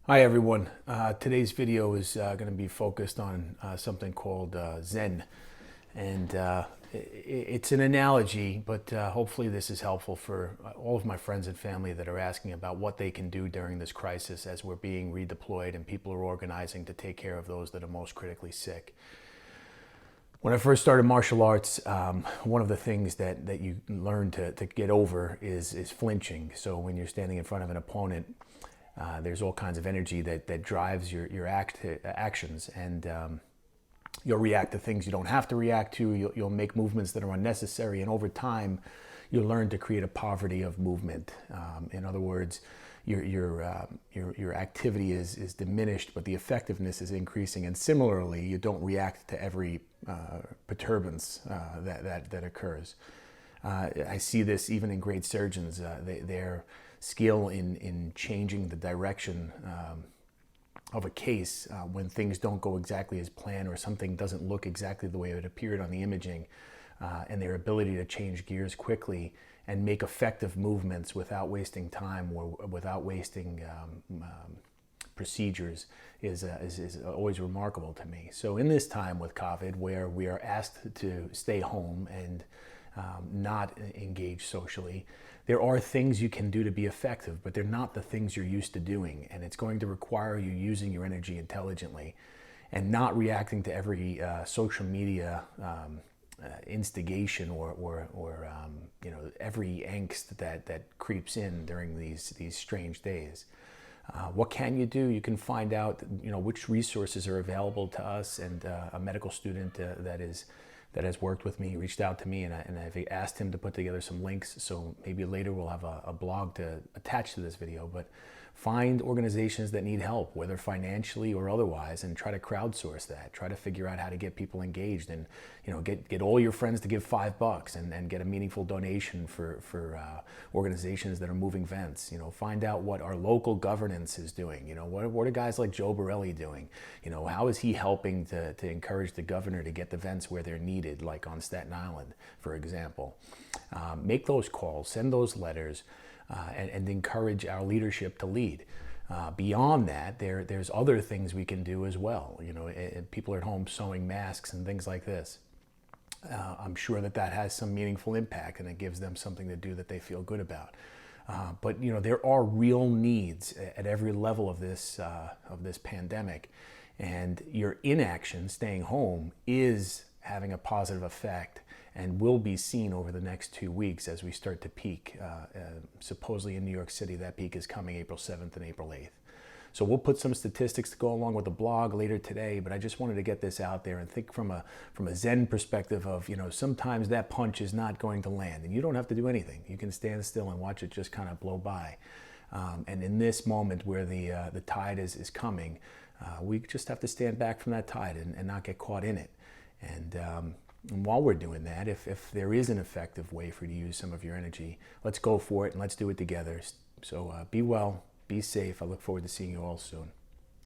Hi everyone. Today's video is going to be focused on something called Zen, and it's an analogy, but hopefully this is helpful for all of my friends and family that are asking about what they can do during this crisis as we're being redeployed and people are organizing to take care of those that are most critically sick. When I first started martial arts, one of the things that you learn to get over is flinching. So when you're standing in front of an opponent, there's all kinds of energy that drives your actions, and you'll react to things you don't have to react to. You'll make movements that are unnecessary, and over time, you'll learn to create a poverty of movement. In other words, your activity is diminished, but the effectiveness is increasing. And similarly, you don't react to every perturbance that occurs. I see this even in great surgeons. Their skill in changing the direction of a case when things don't go exactly as planned or something doesn't look exactly the way it appeared on the imaging, and their ability to change gears quickly and make effective movements without wasting time or without wasting procedures is always remarkable to me. So in this time with COVID, where we are asked to stay home and not engage socially, there are things you can do to be effective, but they're not the things you're used to doing, and it's going to require you using your energy intelligently and not reacting to every social media instigation or every angst that creeps in during these strange days. What can you do? You can find out which resources are available to us, and a medical student that has worked with me reached out to me, and I've asked him to put together some links, so maybe later we'll have a blog to attach to this video. But find organizations that need help, whether financially or otherwise, and try to crowdsource that. Try to figure out how to get people engaged, and get all your friends to give $5 and get a meaningful donation for organizations that are moving vents. Find out what our local governance is doing. What are guys like Joe Borelli doing? How is he helping to encourage the governor to get the vents where they're needed, like on Staten Island, for example. Make those calls, send those letters, and encourage our leadership to lead. Beyond that, there's other things we can do as well. People are at home sewing masks and things like this. I'm sure that has some meaningful impact, and it gives them something to do that they feel good about. But there are real needs at every level of this pandemic, and your inaction, staying home, is having a positive effect and will be seen over the next 2 weeks as we start to peak. Supposedly in New York City, that peak is coming April 7th and April 8th. So we'll put some statistics to go along with the blog later today, but I just wanted to get this out there and think from a Zen perspective of, sometimes that punch is not going to land, and you don't have to do anything. You can stand still and watch it just kind of blow by. And in this moment where the tide is coming, we just have to stand back from that tide and not get caught in it. And while we're doing that, if there is an effective way for you to use some of your energy, let's go for it and let's do it together. So be well, be safe. I look forward to seeing you all soon.